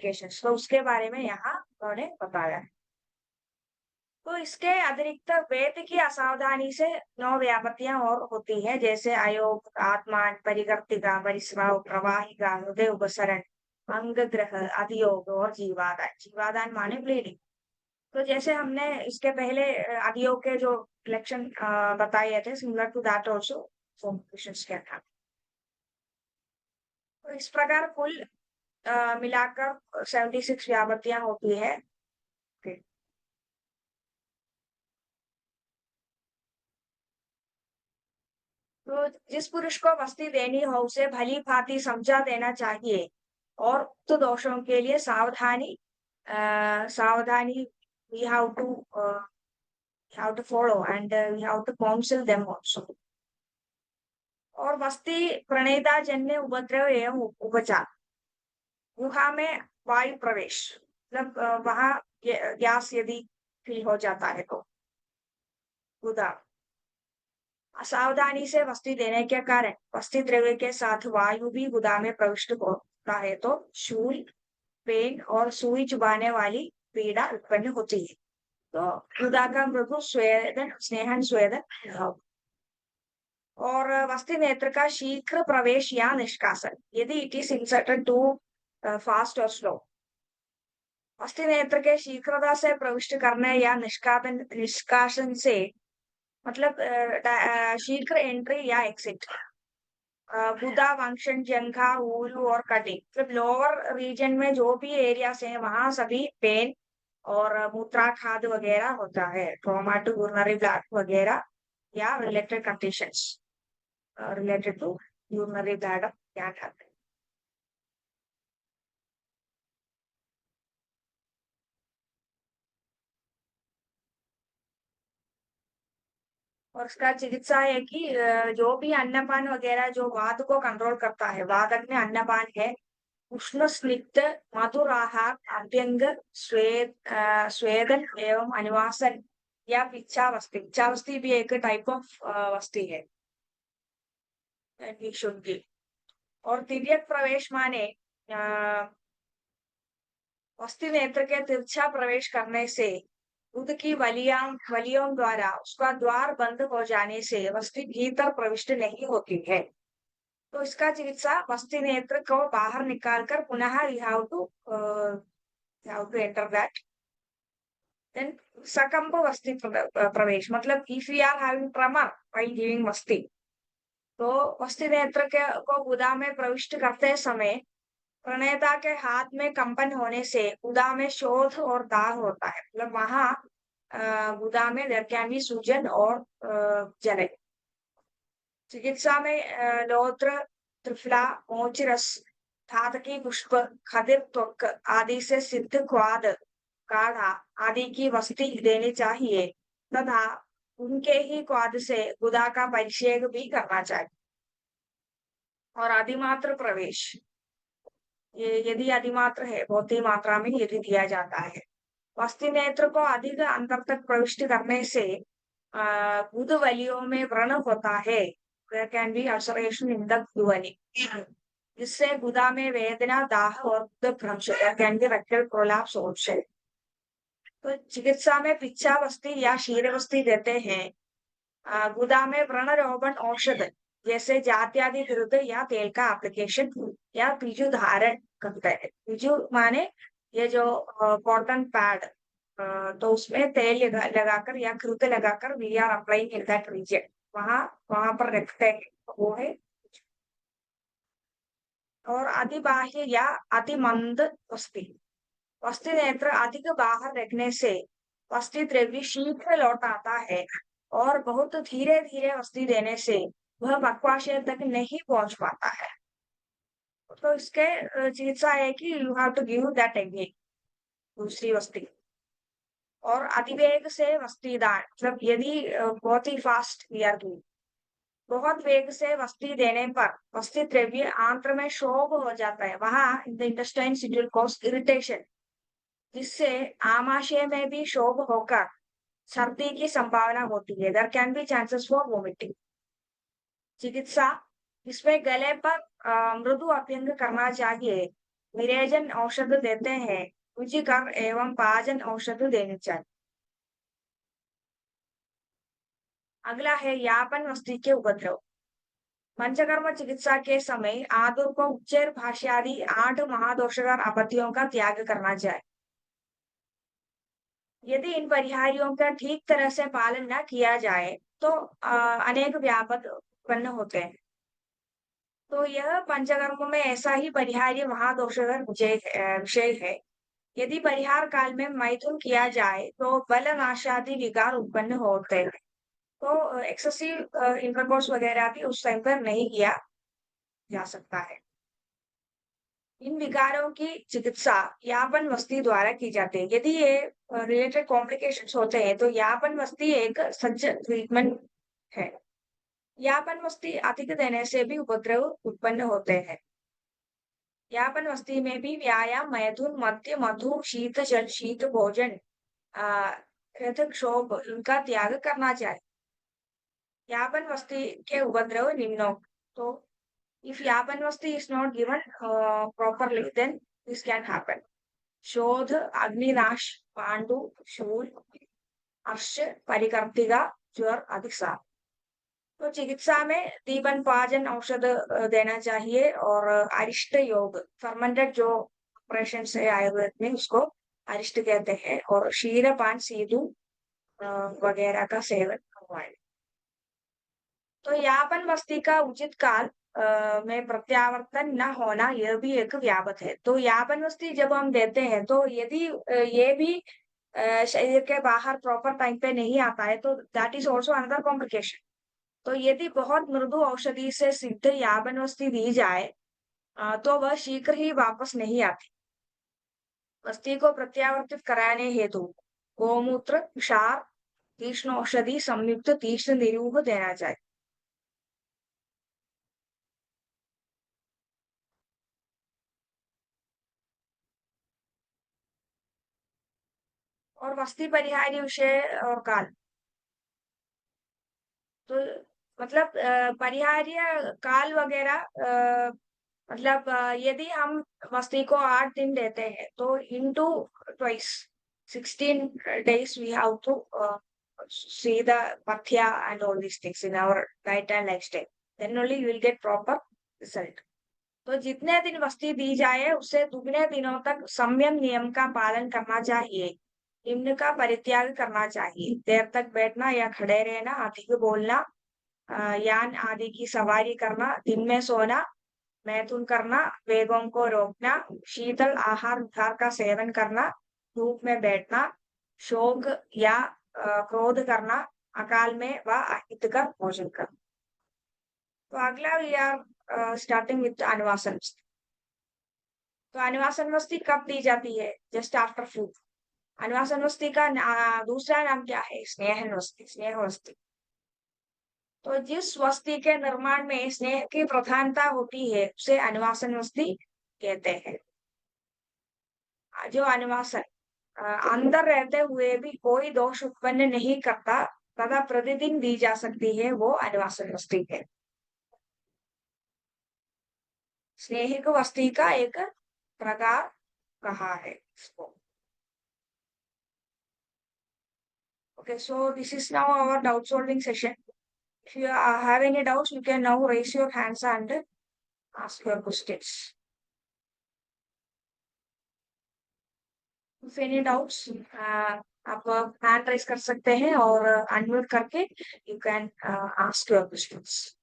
Complications, तो उसके बारे में यहाँ उन्होंने बताया है। तो इसके अतिरिक्त वेद की असावधानी से 9 व्यापत्तियां और होती है, जैसे अयोग, आत्मान, परिवर्तिका, परिस्राव, प्रवाहिका, हृदय उपसरण, अंग ग्रह, अधियोग और जीवादान। जीवादान माने ब्लीडिंग। तो जैसे हमने इसके पहले अधियोग के जो लक्षण बताए थे, similar to that also complications क्या था। तो इस प्रकार कुल मिलाकर 76 व्यापत्तियां होती है। तो जिस पुरुष को वस्ती देनी हो उसे भली भांति समझा देना चाहिए और उक्त दोषों के लिए सावधानी we have to follow and we have to counsel them also। और वस्ती प्रणेता जन्य उपद्रव एवं उपचार। गुहा में वायु प्रवेश, मतलब वहां गैस यदि फील हो जाता है तो गुदा। असावधानी से वस्ती देने के कारण वस्ती द्रव्य के साथ वायु भी गुदा में प्रविष्ट होता है तो शूल, पेन और सुई चुभाने वाली पीड़ा उत्पन्न होती है। तो गुदा का मृदु स्वेदन, स्नेहन स्वेदन भाव। और वस्ती नेत्र का शीघ्र प्रवेश या निष्कासन, यदि it is inserted too fast और स्लो। वस्ती नेत्र के शीघ्रता से प्रविष्ट करने या निष्कासन से मतलब शीघ्र एंट्री या एग्जिट। गुदा, वंशन, जंघा, ऊलू और कटिंग, मतलब लोअर रीजन में जो भी एरियाज हैं वहां सभी पेन और मूत्राघात वगैरह होता है, ट्रॉमा टू यूरिनरी ब्लैडर वगैरह या related conditions related to urinary bladder क्या कहते हैं। और उसका चिकित्सा है कि जो भी अन्नपान वगैरह जो वात को कंट्रोल करता है, वादक में अन्नपान है, उष्ण स्निग्ध मधुर आहार, अभ्यंग, स्वेदन एवं अनुवासन या पिच्छावस्थी। पिच्छावस्थी भी एक टाइप ऑफ वस्ती है। Should give. और तिर्यक प्रवेश माने वस्ती नेत्र के तिरछा प्रवेश करने से दूध की वलियों द्वारा उसका द्वार बंद हो जाने से वस्ती भीतर प्रविष्ट नहीं होती है। तो इसका चिकित्सा वस्ती नेत्र को बाहर निकालकर पुनः you have to enter that। Then सकंप वस्ती प्रवेश, मतलब if we are having tremor while giving वस्ती, तो वस्ती नेत्र के को गुदा में प्रविष्ट करते समय प्रणेता के हाथ में कंपन होने से गुदा में शोथ और दाह होता है, मतलब वहां गुदा में देयर कैन बी सूजन और जलन। चिकित्सा में लोत्र, त्रिफला, मोचिरस, धातकी पुष्प, खदिर त्वक आदि से सिद्ध क्वाद, काढ़ा आदि की वस्ती देनी चाहिए तथा उनके ही क्वाद से गुदा का परिक्षेप भी करना चाहिए। और अधिमात्र प्रवेश, ये यदि अधिमात्र है, बहुत ही मात्रा में यदि दिया जाता है, वस्ती नेत्र को अधिक अंतर तक प्रविष्ट करने से गुद वलियों में व्रण होता है। There can be ulceration in the गुदवली, जिससे गुदा में वेदना, दाह और भ्रंश, there can be rectal prolapse also। तो चिकित्सा में पिच्छावस्थी या क्षीरवस्थी देते हैं। गुदा में व्रण रोपण औषध जैसे जात्यादि विरुद्ध या तेल का एप्लीकेशन या बीजू धारण करते हैं। बीजू माने ये जो कॉटन पैड, तो उसमें तेल लगाकर या घृत लगाकर we are applying in that region, वहां वहां पर रखते हैं, वो है। और अतिबाह्य या अतिमंद वस्ती, वस्ती नेत्र अधिक बाहर रखने से वस्ती द्रव्य शीघ्र लौट आता है और बहुत धीरे धीरे वस्ती देने से वह बकवाशय तक नहीं पहुंच पाता है। तो इसके चिकित्सा है कि you have to give that technique, दूसरी वस्ती। और अतिवेग से वस्ती दान, मतलब यदि बहुत ही फास्ट वी आर डूइंग, बहुत वेग से वस्ती देने पर वस्ती द्रव्य आंत्र में शोभ हो जाता है, वहां in the intestines it will cause irritation, जिससे आमाशय में भी शोभ होकर सर्दी की संभावना होती है। There can be chances for vomiting. चिकित्सा, इसमें गले पर मृदु अभ्यंग करना चाहिए विरेचन औषध देते हैं, रुचिकर एवं पाचन औषध देनी चाहिए। अगला है यापन वस्ती के उपद्रव। पंचकर्म चिकित्सा के समय आदुर को उच्चैर भाष्यादि 8 महादोषकर आपत्तियों का त्याग करना चाहिए। यदि इन परिहारियों का ठीक तरह से पालन न किया जाए तो अनेक व्यापक उत्पन्न होते हैं। तो यह पंचकर्म में ऐसा ही परिहार्य महादोषकर विषय है। यदि परिहार काल में मैथुन किया जाए तो बल नाशादि विकार उत्पन्न होते हैं। तो एक्सेसिव इंटरकोर्स वगैरह भी उस टाइम पर नहीं किया जा सकता है। इन विकारों की चिकित्सा यापन वस्ती द्वारा की जाती है। यदि ये रिलेटेड कॉम्प्लिकेशंस होते हैं तो यापन वस्ती एक सज्जन ट्रीटमेंट है। यापन वस्ती अधिक देने से भी उपद्रव उत्पन्न होते हैं। यापन वस्ती में भी व्यायाम, मैथुन, मद्य, मधु, शीत जल, शीत भोजन, क्षोभ इनका त्याग करना चाहिए। यापन वस्ती के उपद्रव निम्नोक्त। तो if yapan vasti is not given properly, then this can happen. शोध, अग्निनाश, पांडु, शूल, अर्श, परिकर्तिका, ज्वर आदि सात। तो चिकित्सा में दीपन पाचन औषध देना चाहिए और अरिष्ट योग फर्मेंटेड जो ऑपरेशन है आयुर्वेद में उसको अरिष्ट कहते हैं और क्षीरपान सीधु वगैरह का सेवन करवाएं। तो यापन वस्ती का उचित काल में प्रत्यावर्तन न होना यह भी एक व्यापक है। तो यापन वस्ती जब हम देते हैं तो यदि ये भी शरीर के बाहर प्रॉपर टाइम पे नहीं आता है तो that is also another complication. तो यदि बहुत मृदु औषधि से सिद्ध यापन वस्ती दी जाए तो वह शीघ्र ही वापस नहीं आती। वस्ती को प्रत्यावर्तित कराने हेतु गोमूत्र, क्षार, तीक्ष्ण औषधि संयुक्त तीक्ष्ण निरूह देना चाहिए। और वस्ती परिहारी विषय और काल। तो मतलब परिहार्य काल वगैरह मतलब यदि हम वस्ती को 8 दिन देते हैं तो into twice 16 days we have to see the pathya and all these things in our diet and lifestyle, then only you will get proper result. तो जितने दिन वस्ती दी जाए उससे दुगने दिनों तक संयम नियम का पालन करना चाहिए। निम्न का परित्याग करना चाहिए। देर तक बैठना या खड़े रहना, अधिक बोलना, यान आदि की सवारी करना, दिन में सोना, मैथुन करना, वेगों को रोकना, शीतल आहार विहार का सेवन करना, धूप में बैठना, शोक या क्रोध करना, अकाल में व अहितकर भोजन करना। तो अगला वी आर स्टार्टिंग विद अनुवासन वस्ती। तो अनुवासन वस्ती कब दी जाती है? Just after food. अनुवासन वस्ती का दूसरा नाम क्या है? स्नेहन वस्ती, स्नेह वस्ती। तो जिस वस्ती के निर्माण में स्नेह की प्रधानता होती है उसे अनुवासन वस्ती कहते हैं। जो अनुवासन अंदर रहते हुए भी कोई दोष उत्पन्न नहीं करता तथा प्रतिदिन दी जा सकती है वो अनुवासन वस्ती है। स्नेहिक वस्ती का एक प्रकार कहा है इसको। Okay, so this is now our doubt solving session. If you have any doubts, you can now raise your hands and ask your questions. If any doubts, आप हैंड रेज कर सकते हैं और अनम्यूट करके you can ask your questions.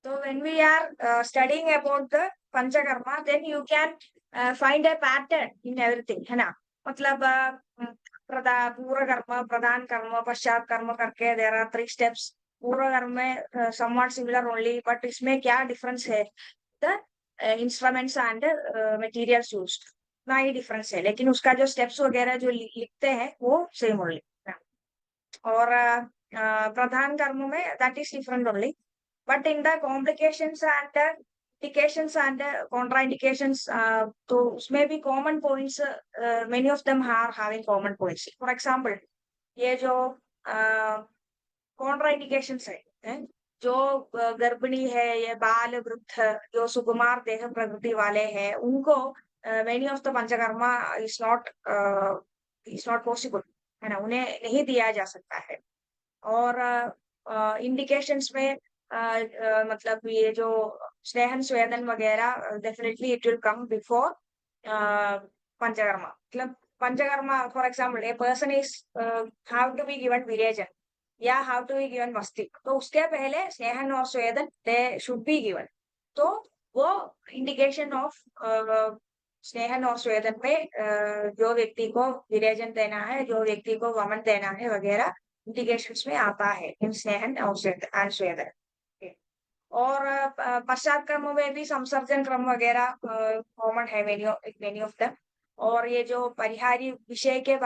So when we are studying about the Panchakarma, then you can find a pattern in everything, है ना? मतलब पूर्व कर्म, प्रधान कर्म, पश्चात कर्म करके there are 3 steps. पूर्व कर्म में somewhat similar only, but इसमें क्या difference है? The instruments and materials used. ना ही difference है, लेकिन उसका जो steps वगैरह जो लिखते हैं वो same only. और प्रधान कर्म में that is different only. But in the complications and indications and contraindications, तो उसमें भी common points, many of them are having common points. For example, ये जो कॉन्ट्राइंडिकेशंस है, जो गर्भिणी है, ये बाल वृद्ध, जो सुकुमार देह प्रकृति वाले हैं, उनको many of the panchakarma is not possible, है ना, उन्हें नहीं दिया जा सकता है। और इंडिकेशंस में मतलब ये जो स्नेहन स्वेदन वगैरह, definitely it will come before panchakarma. मतलब panchakarma, for example, a person is how to be given virechana या हाउ टू बी गिवन मस्तिष्क, तो उसके पहले स्नेहन और स्वेदन दे शुड बी गिवन। तो वो इंडिकेशन ऑफ स्नेहन और स्वेदन में जो व्यक्ति को विरेचन देना है, जो व्यक्ति को वमन देना है वगैरह, इंडिकेशंस में आता है इन स्नेहन और स्वेदन। और पश्चात क्रम में भी संसर्जन क्रम वगैरह कॉमन है, मेनी ऑफ देम। और ये जो परिहारी विषय के बारे